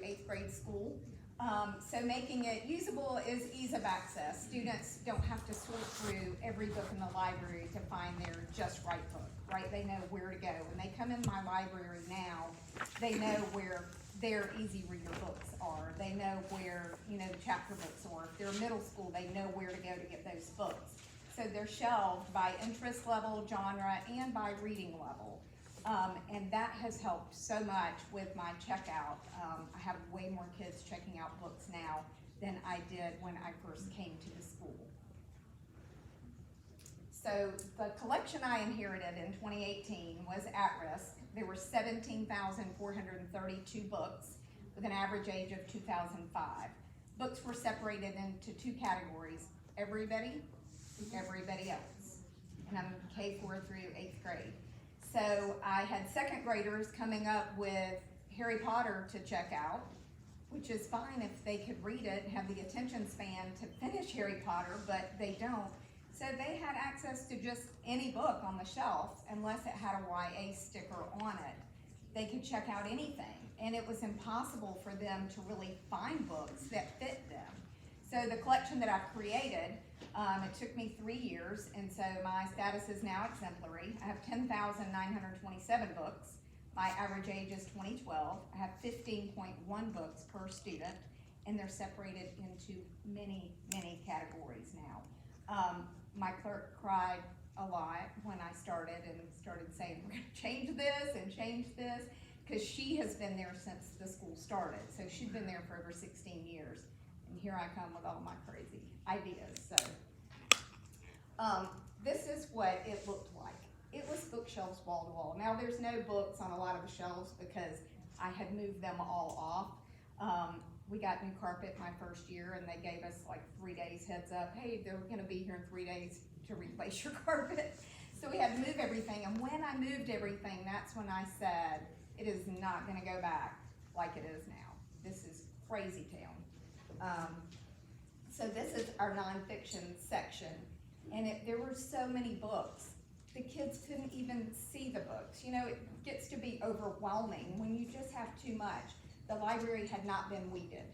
8th grade school. So making it usable is ease of access. Students don't have to sort through every book in the library to find their just right book, right? They know where to go. When they come in my library now, they know where their easy reader books are. They know where, the chapter books are. If they're middle school, they know where to go to get those books. So they're shelved by interest level, genre, and by reading level. And that has helped so much with my checkout. I have way more kids checking out books now than I did when I first came to the school. So the collection I inherited in 2018 was at risk. There were 17,432 books with an average age of 2005. Books were separated into two categories: everybody, everybody else. And I'm K4 through 8th grade. So I had second graders coming up with Harry Potter to check out, which is fine if they could read it and have the attention span to finish Harry Potter, but they don't. So they had access to just any book on the shelf unless it had a YA sticker on it. They could check out anything, and it was impossible for them to really find books that fit them. So the collection that I've created, it took me 3 years, and so my status is now exemplary. I have 10,927 books. My average age is 2012. I have 15.1 books per student, and they're separated into many, many categories now. My clerk cried a lot when I started and started saying, we're gonna change this and change this, because she has been there since the school started. So she'd been there for over 16 years. And here I come with all my crazy ideas. So this is what it looked like. It was bookshelves wall to wall. Now there's no books on a lot of the shelves because I had moved them all off. We got new carpet my first year, and they gave us like 3 days heads up. Hey, they're gonna be here in 3 days to replace your carpet. So we had to move everything. And when I moved everything, that's when I said, it is not gonna go back like it is now. This is crazy town. So this is our nonfiction section, and there were so many books. The kids couldn't even see the books. It gets to be overwhelming when you just have too much. The library had not been weeded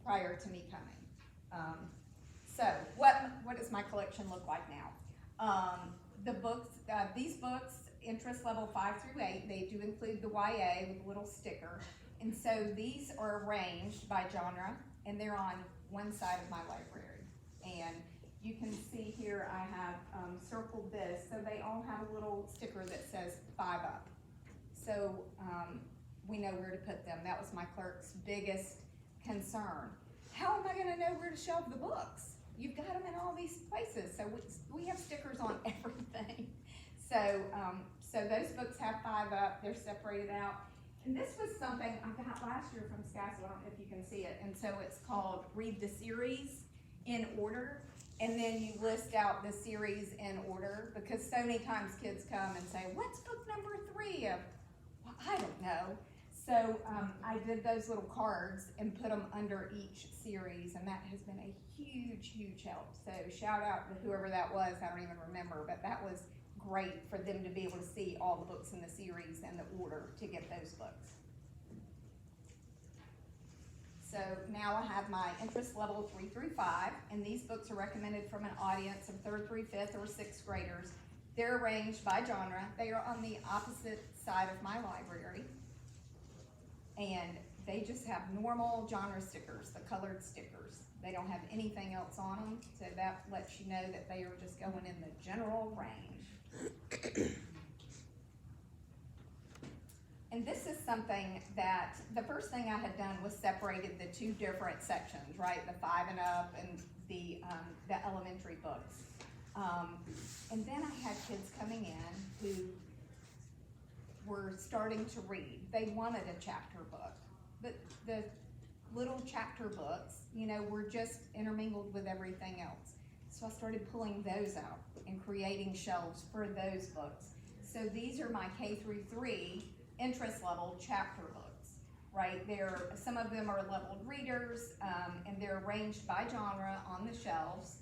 prior to me coming. So what does my collection look like now? The books, these books, interest level 5 through 8, they do include the YA with a little sticker. And so these are arranged by genre, and they're on one side of my library. And you can see here I have circled this, so they all have a little sticker that says 5 up. So we know where to put them. That was my clerk's biggest concern. How am I gonna know where to shelve the books? You've got them in all these places. So we have stickers on everything. So those books have 5 up, they're separated out. And this was something I got last year from SCASO, I don't know if you can see it. And so it's called Read the Series in Order. And then you list out the series in order, because so many times kids come and say, what's book number 3 of? Well, I don't know. So I did those little cards and put them under each series, and that has been a huge, huge help. So shout out to whoever that was, I don't even remember, but that was great for them to be able to see all the books in the series and the order to get those books. So now I have my interest level 3 through 5, and these books are recommended from an audience of 3rd through 5th or 6th graders. They're arranged by genre. They are on the opposite side of my library, and they just have normal genre stickers, the colored stickers. They don't have anything else on them, so that lets you know that they are just going in the general range. And this is something that, the first thing I had done was separated the two different sections, right? The 5 and up and the elementary books. And then I had kids coming in who were starting to read. They wanted a chapter book, but the little chapter books, were just intermingled with everything else. So I started pulling those out and creating shelves for those books. So these are my K through 3 interest level chapter books, right? Some of them are leveled readers, and they're arranged by genre on the shelves.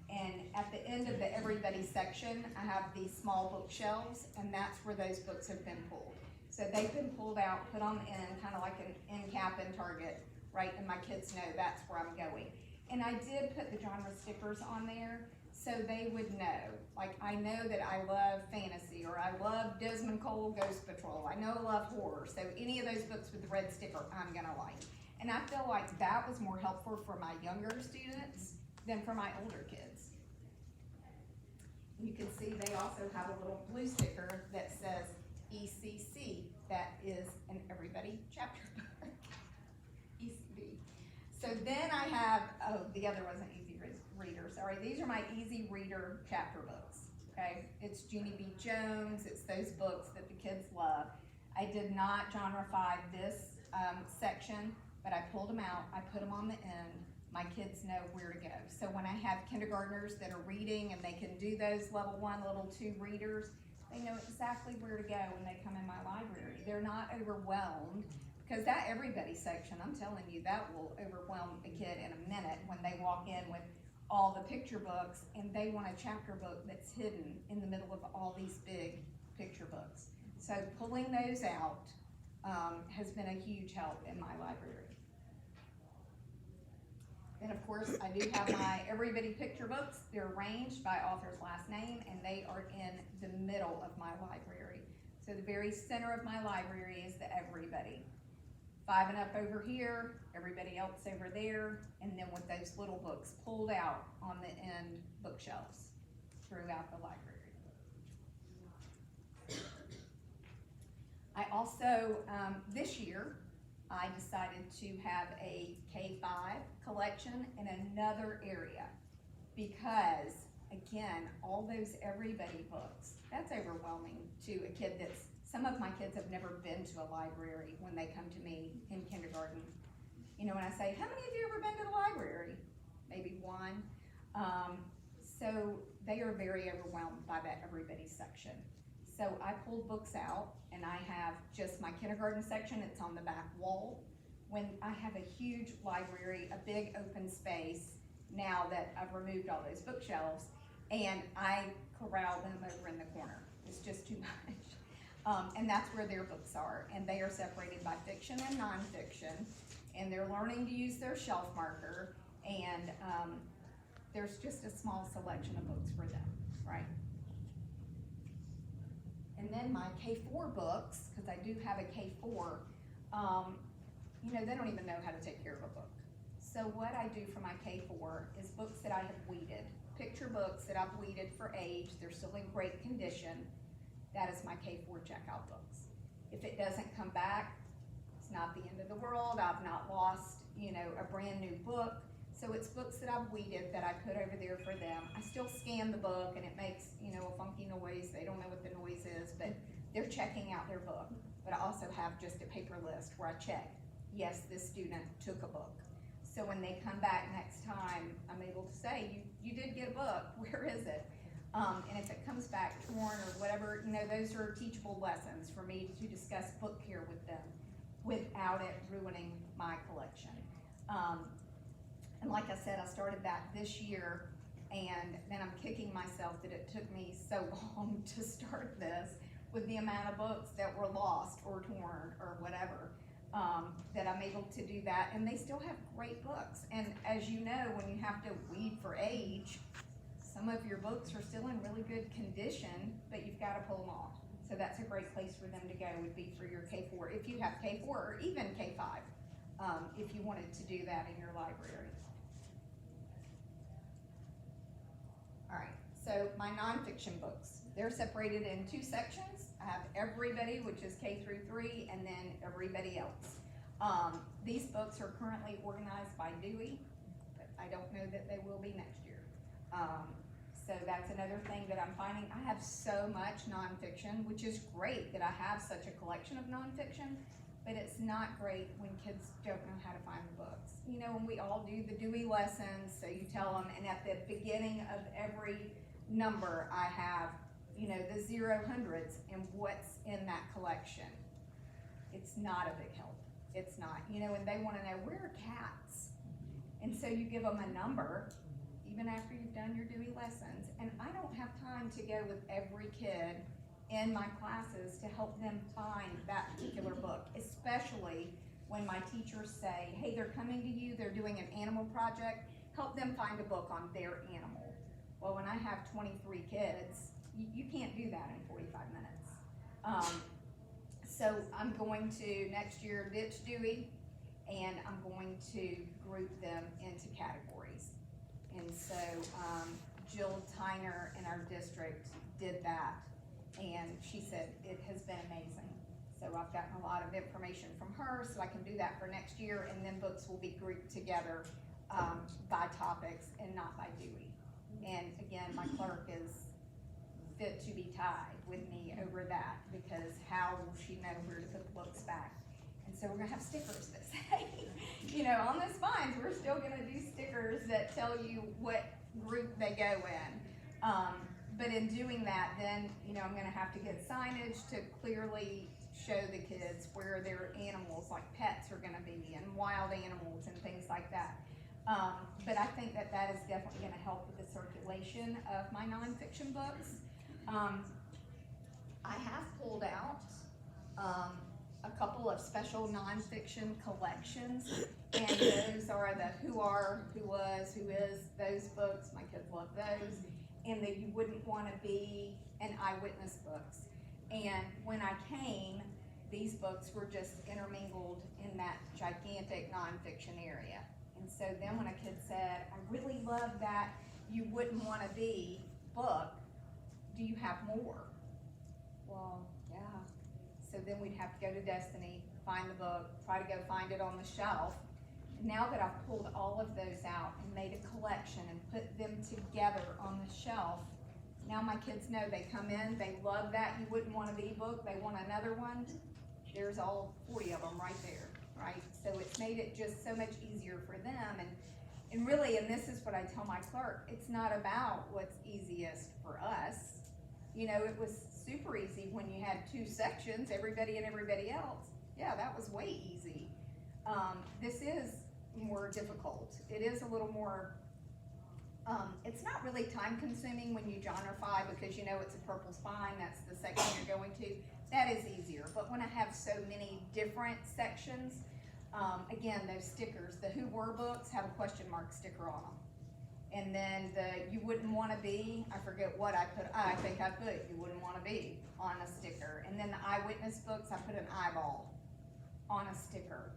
And at the end of the everybody section, I have these small bookshelves, and that's where those books have been pulled. So they've been pulled out, put on the end, kind of like an end cap and target, right? And my kids know that's where I'm going. And I did put the genre stickers on there so they would know. Like, I know that I love fantasy, or I love Desmond Cole Ghost Patrol. I know I love horror. So any of those books with the red sticker, I'm gonna like. And I feel like that was more helpful for my younger students than for my older kids. You can see they also have a little blue sticker that says ECC. That is an Everybody chapter book. ECB. So then I have, oh, the other wasn't Easy Reader, sorry. These are my Easy Reader chapter books, okay? It's Jeannie B. Jones, it's those books that the kids love. I did not genreify this section, but I pulled them out, I put them on the end. My kids know where to go. So when I have kindergartners that are reading and they can do those level 1, level 2 readers, they know exactly where to go when they come in my library. They're not overwhelmed, because that Everybody section, I'm telling you, that will overwhelm a kid in a minute when they walk in with all the picture books and they want a chapter book that's hidden in the middle of all these big picture books. So pulling those out has been a huge help in my library. Then of course, I do have my Everybody picture books. They're arranged by author's last name, and they are in the middle of my library. So the very center of my library is the Everybody. 5 and up over here, everybody else over there, and then with those little books pulled out on the end bookshelves throughout the library. I also, this year, I decided to have a K-5 collection in another area because, again, all those Everybody books, that's overwhelming to a kid that's, some of my kids have never been to a library when they come to me in kindergarten. You know, when I say, how many of you ever been to the library? Maybe one. So they are very overwhelmed by that Everybody section. So I pulled books out, and I have just my kindergarten section. It's on the back wall. When I have a huge library, a big open space, now that I've removed all those bookshelves, and I corral them over in the corner. It's just too much. And that's where their books are, and they are separated by fiction and nonfiction, and they're learning to use their shelf marker, and there's just a small selection of books for them, right? And then my K4 books, because I do have a K4, you know, they don't even know how to take care of a book. So what I do for my K4 is books that I have weeded, picture books that I've weeded for age, they're still in great condition. That is my K4 checkout books. If it doesn't come back, it's not the end of the world. I've not lost, you know, a brand new book. So it's books that I've weeded that I put over there for them. I still scan the book and it makes, you know, a funky noise. They don't know what the noise is, but they're checking out their book. But I also have just a paper list where I check, yes, this student took a book. So when they come back next time, I'm able to say, you did get a book, where is it? And if it comes back torn or whatever, you know, those are teachable lessons for me to discuss book care with them without it ruining my collection. And like I said, I started that this year, and then I'm kicking myself that it took me so long to start this with the amount of books that were lost or torn or whatever, that I'm able to do that. And they still have great books. And as you know, when you have to weed for age, some of your books are still in really good condition, but you've got to pull them off. So that's a great place for them to go, would be for your K4, if you have K4 or even K5, if you wanted to do that in your library. All right, so my nonfiction books, they're separated in 2 sections. I have Everybody, which is K through 3, and then everybody else. These books are currently organized by Dewey, but I don't know that they will be next year. So that's another thing that I'm finding. I have so much nonfiction, which is great that I have such a collection of nonfiction, but it's not great when kids don't know how to find the books. You know, when we all do the Dewey lessons, so you tell them, and at the beginning of every number, I have, you know, the 0-hundreds and what's in that collection. It's not a big help. It's not, you know, and they want to know, where are cats? And so you give them a number, even after you've done your Dewey lessons, and I don't have time to go with every kid in my classes to help them find that particular book, especially when my teachers say, hey, they're coming to you, they're doing an animal project, help them find a book on their animal. Well, when I have 23 kids, you can't do that in 45 minutes. So I'm going to next year ditch Dewey, and I'm going to group them into categories. And so Jill Tyner in our district did that, and she said it has been amazing. So I've gotten a lot of information from her, so I can do that for next year, and then books will be grouped together by topics and not by Dewey. And again, my clerk is fit to be tied with me over that, because how will she know where to put the books back? And so we're gonna have stickers that say, you know, on the spines, we're still gonna do stickers that tell you what group they go in. But in doing that, then, you know, I'm gonna have to get signage to clearly show the kids where their animals, like pets, are gonna be, and wild animals and things like that. But I think that that is definitely gonna help with the circulation of my nonfiction books. I have pulled out a couple of special nonfiction collections, and those are the Who Are, Who Was, Who Is, those books. My kids love those. And the You Wouldn't Want to Be and Eyewitness books. And when I came, these books were just intermingled in that gigantic nonfiction area. And so then when a kid said, I really love that You Wouldn't Want to Be book, do you have more? Well, yeah. So then we'd have to go to Destiny, find the book, try to go find it on the shelf. Now that I've pulled all of those out and made a collection and put them together on the shelf, now my kids know, they come in, they love that You Wouldn't Want to Be book, they want another one, there's all 40 of them right there, right? So it's made it just so much easier for them. And really, and this is what I tell my clerk, it's not about what's easiest for us. You know, it was super easy when you had two sections, everybody and everybody else. Yeah, that was way easy. This is more difficult. It is a little more, it's not really time consuming when you genreify, because you know it's a purple spine, that's the section you're going to. That is easier. But when I have so many different sections, again, those stickers, the Who Were books have a question mark sticker on them. And then the You Wouldn't Want to Be, I forget what I put, I think I put You Wouldn't Want to Be on a sticker. And then the Eyewitness books, I put an eyeball on a sticker.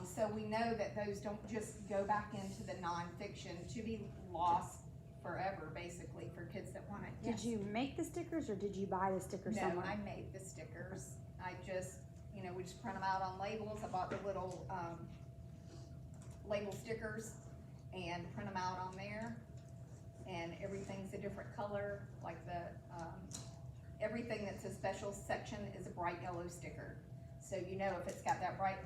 So we know that those don't just go back into the nonfiction to be lost forever, basically, for kids that want it. Did you make the stickers, or did you buy the stickers somewhere? No, I made the stickers. I just, you know, we just print them out on labels. I bought the little label stickers and print them out on there. And everything's a different color, like the, everything that's a special section is a bright yellow sticker. So you know if it's got that bright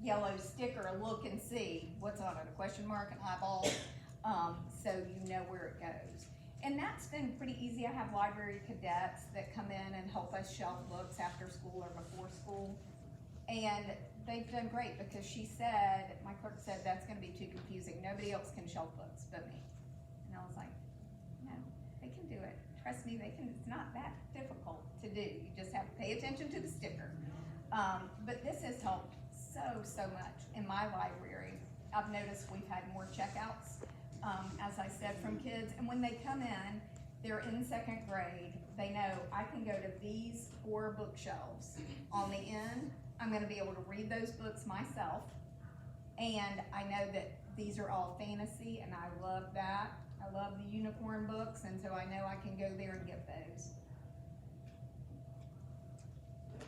yellow sticker, look and see what's on it, a question mark, an eyeball, so you know where it goes. And that's been pretty easy. I have library cadets that come in and help us shelf books after school or before school. And they've done great, because she said, my clerk said, that's gonna be too confusing. Nobody else can shelf books but me. And I was like, no, they can do it. Trust me, they can. It's not that difficult to do. You just have to pay attention to the sticker. But this has helped so much in my library. I've noticed we've had more checkouts, as I said, from kids. And when they come in, they're in second grade. They know I can go to these 4 bookshelves. On the end, I'm going to be able to read those books myself. And I know that these are all fantasy, and I love that. I love the unicorn books, and so I know I can go there and get those.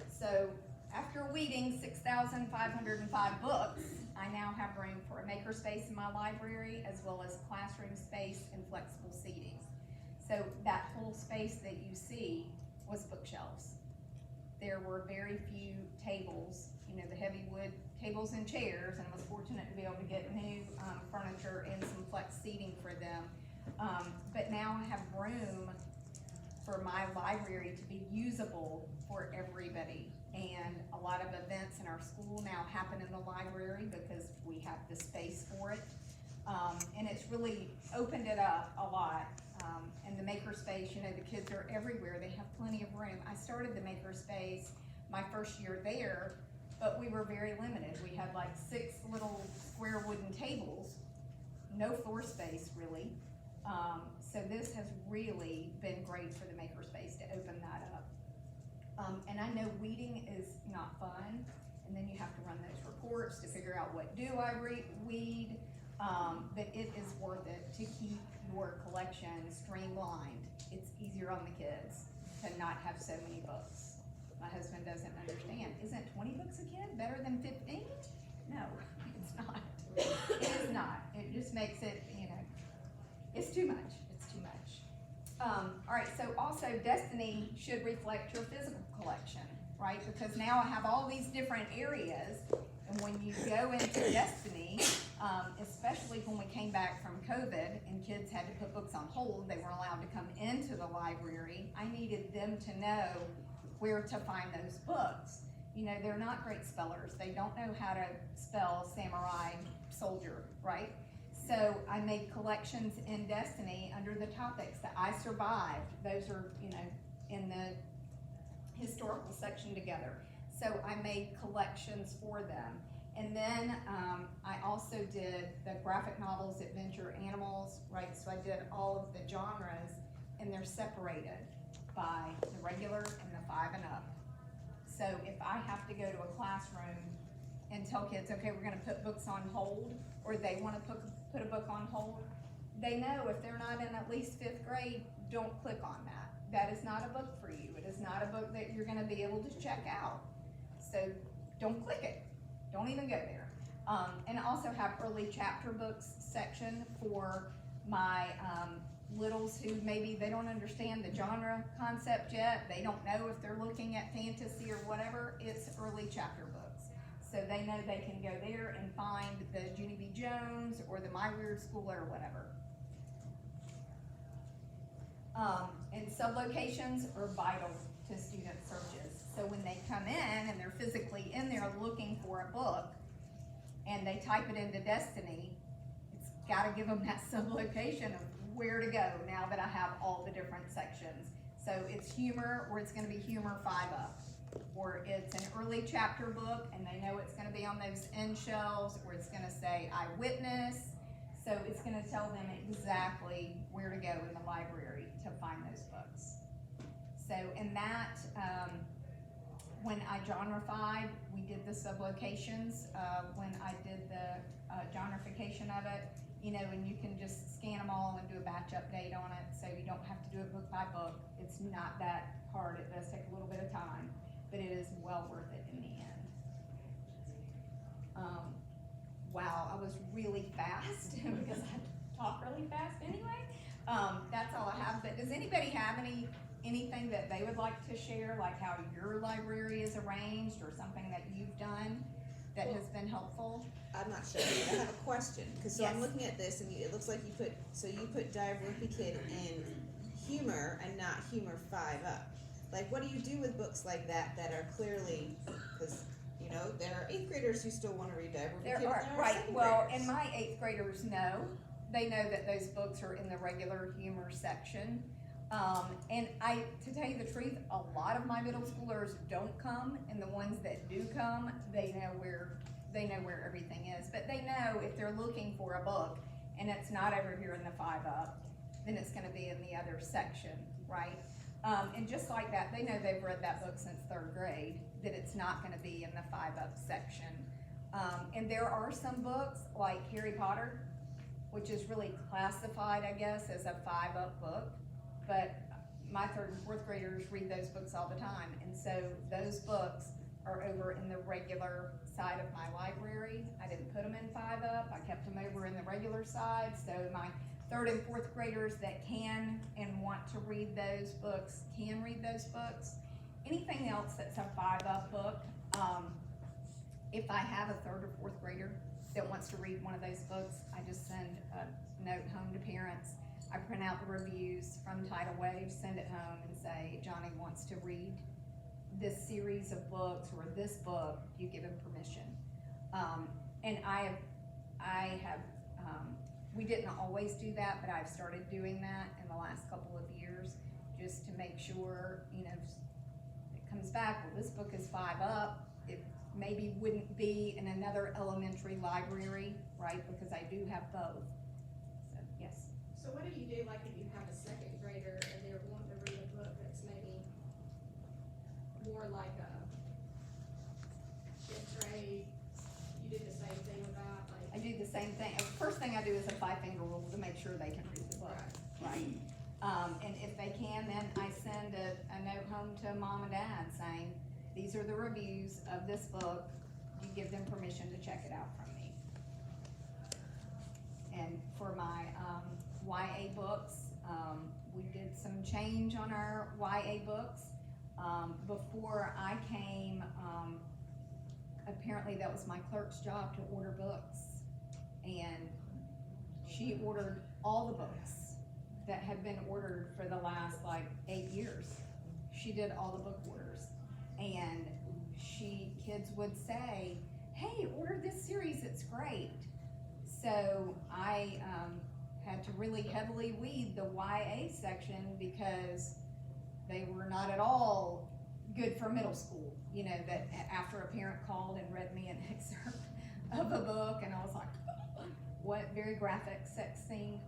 So after weeding 6,505 books, I now have room for a makerspace in my library, as well as classroom space and flexible seating. So that whole space that you see was bookshelves. There were very few tables, you know, the heavy wood tables and chairs, and I was fortunate to be able to get new furniture and some flex seating for them. But now I have room for my library to be usable for everybody. And a lot of events in our school now happen in the library because we have the space for it. And it's really opened it up a lot. And the makerspace, you know, the kids are everywhere. They have plenty of room. I started the makerspace my first year there, but we were very limited. We had like 6 little square wooden tables, no floor space really. So this has really been great for the makerspace to open that up. And I know weeding is not fun, and then you have to run those reports to figure out what do I weed, but it is worth it to keep your collection streamlined. It's easier on the kids to not have so many books. My husband doesn't understand. Isn't 20 books a kid better than 15? No, it's not. It is not. It just makes it, you know, it's too much. It's too much. All right, so also Destiny should reflect your physical collection, right? Because now I have all these different areas, and when you go into Destiny, especially when we came back from COVID and kids had to put books on hold, they weren't allowed to come into the library, I needed them to know where to find those books. You know, they're not great spellers. They don't know how to spell samurai soldier, right? So I made collections in Destiny under the topics that I survived. Those are, you know, in the historical section together. So I made collections for them. And then I also did the graphic novels, adventure, animals, right? So I did all of the genres, and they're separated by the regular and the 5 and up. So if I have to go to a classroom and tell kids, okay, we're gonna put books on hold, or they wanna put a book on hold, they know if they're not in at least 5th grade, don't click on that. That is not a book for you. It is not a book that you're gonna be able to check out. So don't click it. Don't even go there. And I also have early chapter books section for my littles who maybe they don't understand the genre concept yet. They don't know if they're looking at fantasy or whatever. It's early chapter books. So they know they can go there and find the Junie B. Jones or the My Weird School or whatever. And sublocations are vital to student searches. So when they come in and they're physically in there looking for a book and they type it into Destiny, it's gotta give them that sublocation of where to go now that I have all the different sections. So it's humor, or it's gonna be humor 5 up. Or it's an early chapter book and they know it's gonna be on those end shelves, or it's gonna say eyewitness. So it's gonna tell them exactly where to go in the library to find those books. So in that, when I genrefied, we did the sublocations, when I did the genreification of it, you know, and you can just scan them all and do a batch update on it, so you don't have to do it book by book. It's not that hard. It does take a little bit of time, but it is well worth it in the end. Wow, I was really fast because I talk really fast anyway. That's all I have, but does anybody have anything that they would like to share, like how your library is arranged or something that you've done that has been helpful? I'm not sure. I have a question, because so I'm Yes. looking at this, and it looks like you put Dive Wimpy Kid in humor and not humor 5 up. Like, what do you do with books like that that are clearly, because you know there are 8th graders who still want to read Dive Wimpy There Kid. are, And there right, 2nd well, graders. and my 8th graders know. They know that those books are in the regular humor section. And to tell you the truth, a lot of my middle schoolers don't come, and the ones that do come, they know where everything is. But they know if they're looking for a book and it's not over here in the 5 up, then it's gonna be in the other section, right? And just like that, they know they've read that book since 3rd grade, that it's not gonna be in the 5 up section. And there are some books, like Harry Potter, which is really classified, I guess, as a 5 up book, but my 3rd and 4th graders read those books all the time, and so those books are over in the regular side of my library. I didn't put them in 5 up, I kept them over in the regular side, so my 3rd and 4th graders that can and want to read those books can read those books. Anything else that's a 5 up book, if I have a 3rd or 4th grader that wants to read one of those books, I just send a note home to parents. I print out the reviews from Tidal Wave, send it home and say, Johnny wants to read this series of books or this book, you give him permission. And I have We didn't always do that, but I've started doing that in the last couple of years, just to make sure, you know, it comes back, well, this book is 5 up, it maybe wouldn't be in another elementary library, right, because I do have both, so, yes. So what do you do, like if you have a second grader and they're wanting to read a book that's maybe more like a fifth grade, you do the same thing with that, I like? do the same thing, first thing I do is a 5-finger rule to make sure they can read the book, right? And if they can, then I send a note home to mom and dad saying, these are the reviews of this book, you give them permission to check it out from me. And for my, YA books, we did some change on our YA books. Before I came, apparently that was my clerk's job to order books. And she ordered all the books that had been ordered for the last like 8 years. She did all the book orders. And kids would say, hey, order this series, it's great. So I had to really heavily weed the YA section because they were not at all good for middle school. You know, that after a parent called and read me an excerpt of a book, and I was like, what, very graphic sex scene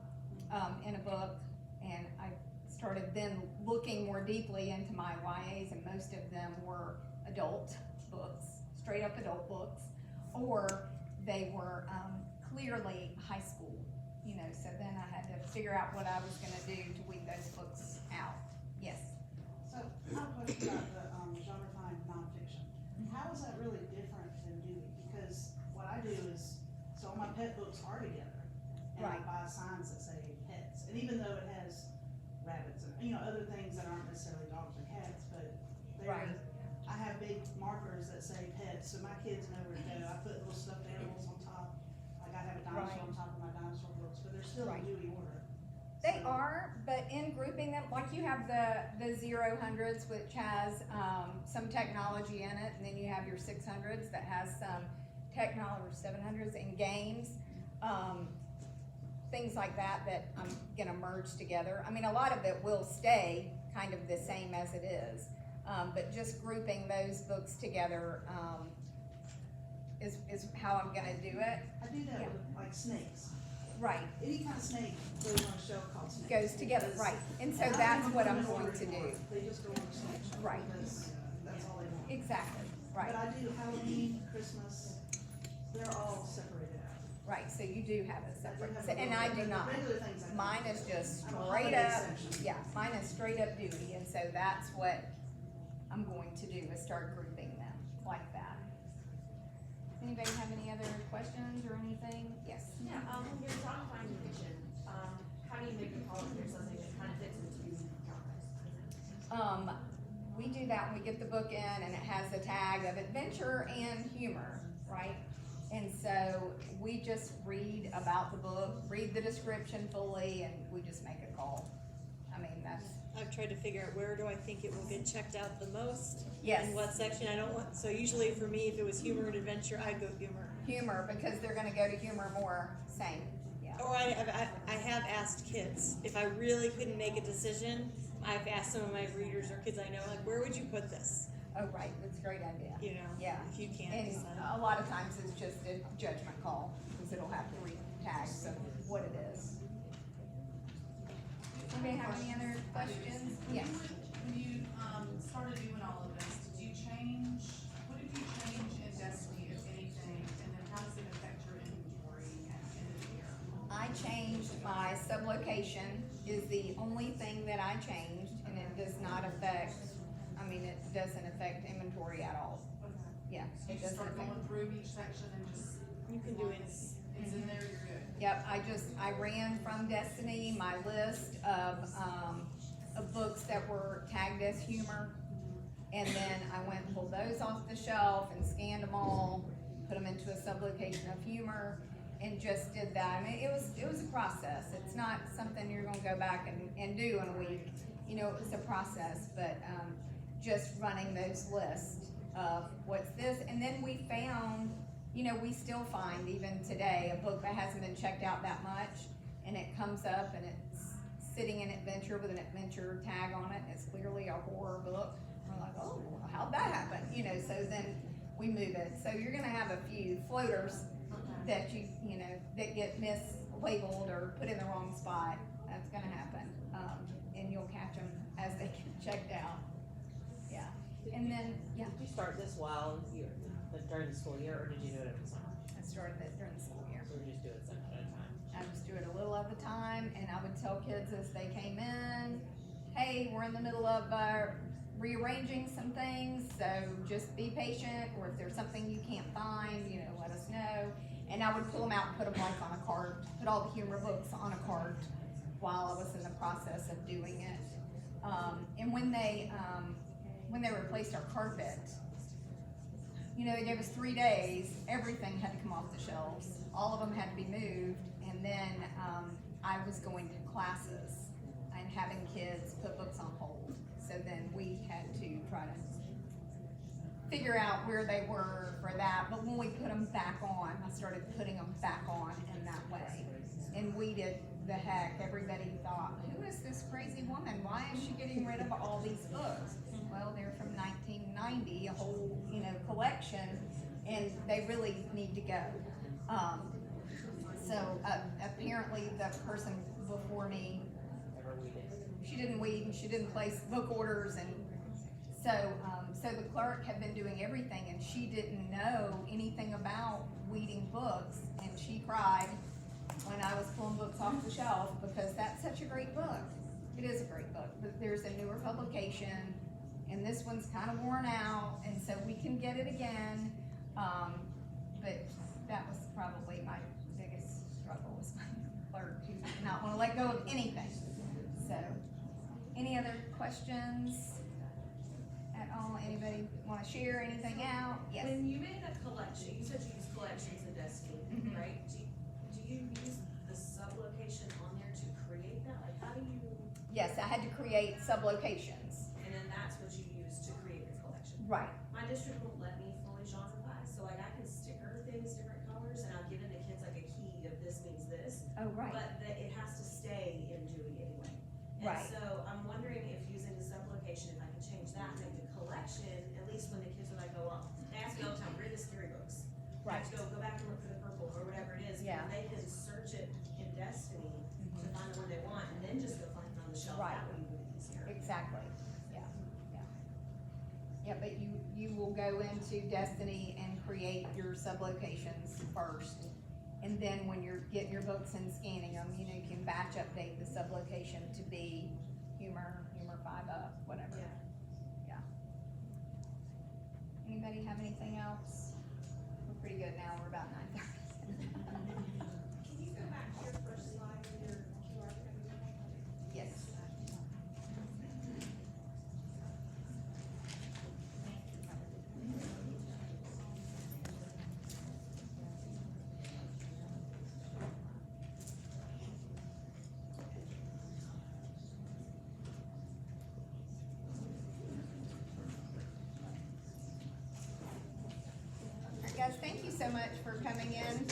in a book. And I started then looking more deeply into my YAs, and most of them were adult books, straight up adult books, or they were clearly high school, you know, so then I had to figure out what I was gonna do to weed those books out. Yes. So, I have a question about the genre-time nonfiction. How is that really different than Dewey? Because what I do is, so all my pet books are together. And I Right. buy signs that say pets, and even though it has rabbits and, you know, other things that aren't necessarily dogs or cats, but Right. I have big markers that say pets, so my kids know where to go. I put little stuffed animals on top, like I have a dinosaur Right. on top of my dinosaur books, but they're still Right. in Dewey order. They So- are, but in grouping them, like you have the 0-100s, which has some technology in it, and then you have your 600s that has some technology, or 700s and games, things like that that I'm gonna merge together. I mean, a lot of it will stay kind of the same as it is, but just grouping those books together is how I'm gonna do it. I do that Yeah. with like snakes. Right, Any kind of snake goes on a show called Snakes. goes together, because- right, and so and I that's don't what put I'm them in going order to anymore. do. They just go on a snake show. Right. Because that's all they want. Exactly, But right, I do Halloween, Christmas, they're all separated out. right, so you do have it I do separate, have So- a and little I bit, do but not. the regular things I don't. Mine is just I'm a straight holiday up, section. yeah, mine is straight up duty, and so that's what I'm going to do, is start grouping them like that. Anybody have any other questions or anything? Yes? Yeah, when you're trying to find fiction, how do you make a call if there's something that kind of fits into genres? We do that when we get the book in and it has a tag of adventure and humor, right? And so we just read about the book, read the description fully, and we just make a call. I mean, that's, I've tried to figure out where do I think it will get checked out the most. yes, And what section I don't want, so usually for me, if it was humor and adventure, I'd go humor. humor, because they're gonna go to humor more, same, yeah. Or I have asked kids, if I really couldn't make a decision, I've asked some of my readers or kids I know, like, where would you put this? Oh, right, that's a great idea. You know, Yeah. if you can't And decide. a lot of times it's just a judgment call, because it'll have to read tags of what it is. Anybody have any other questions? Yes. When you, started doing all of this, did you change, what did you change in Destiny, if anything, and then how does it affect your inventory at the end of the year? I changed my sublocation, is the only thing that I changed, and it does not affect, I mean, it doesn't affect inventory at all. Okay. Yeah, So you it just doesn't start affect. going through each section and just. You can do it. It's in there, you're good. Yep, I ran from Destiny my list of books that were tagged as humor. And then I went and pulled those off the shelf and scanned them all, put them into a sublocation of humor, and just did that. I mean, it was a process. It's not something you're gonna go back and do in a week. You know, it was a process, but, just running those lists of what's this. And then we found you know, we still find even today, a book that hasn't been checked out that much, and it comes up and it's sitting in Adventure with an adventure tag on it, and it's clearly a horror book. We're like, oh, well, how'd that happen? You know, so then we move it. So you're gonna have a few floaters that you know, that get mislabeled or put in the wrong spot. That's gonna happen. And you'll catch them as they get checked out. Yeah. And then, yeah, Did you start this while during the school year, or did you do it in the summer? I started it during the school year. Or did you just do it at a time? I just do it a little at a time, and I would tell kids as they came in, hey, we're in the middle of rearranging some things, so just be patient, or if there's something you can't find, you know, let us know. And I would pull them out and put them like on a cart, put all the humor books on a cart while I was in the process of doing it. And when they replaced our carpet, you know, they gave us 3 days, everything had to come off the shelves, all of them had to be moved, and then, I was going to classes and having kids put books on hold. So then we had to try to figure out where they were for that, but when we put them back on, I started putting them back on in that way. And weeded the heck, everybody thought, who is this crazy woman? Why is she getting rid of all these books? Well, they're from 1990, a whole, you know, collection, and they really need to go. So apparently the person before me, she didn't weed and she didn't place book orders, and so the clerk had been doing everything, and she didn't know anything about weeding books, and she cried when I was pulling books off the shelf, because that's such a great book. It is a great book, but there's a newer publication, and this one's kind of worn out, and so we can get it again. But that was probably my biggest struggle, was my clerk who did not want to let go of anything. So, any other questions at all? Anybody want to share anything out? Yes. When you made a collection, you said you use collections in Destiny, Mhm. right? Do you use the sublocation on there to create that? Like, how do you, Yes, I had to create sublocations. and then that's what you use to create the collection? Right. My district won't let me fully genreify, so like I can sticker things different colors, and I'll give the kids like a key of this means this, Oh, right. but that it has to stay in Dewey anyway. Right. And so I'm wondering if using the sublocation, if I can change that, make the collection, at least when the kids are like, go up, they ask me all the time, where are the scary books? I have to go back and look for the purple or whatever it is. Yeah. They can search it in Destiny to find the one they want, and then just go find it on the shelf. Right. That would be really easier. Exactly, yeah, yeah. Yeah, but you will go into Destiny and create your sublocations first. And then when you're getting your books and scanning them, you know, you can batch update the sublocation to be humor 5 up, whatever. Yeah. Yeah. Anybody have anything else? We're pretty good now, we're about 9:30. Can you go back to your first slide with your QR code? Yes. All right, guys, thank you so much for coming in.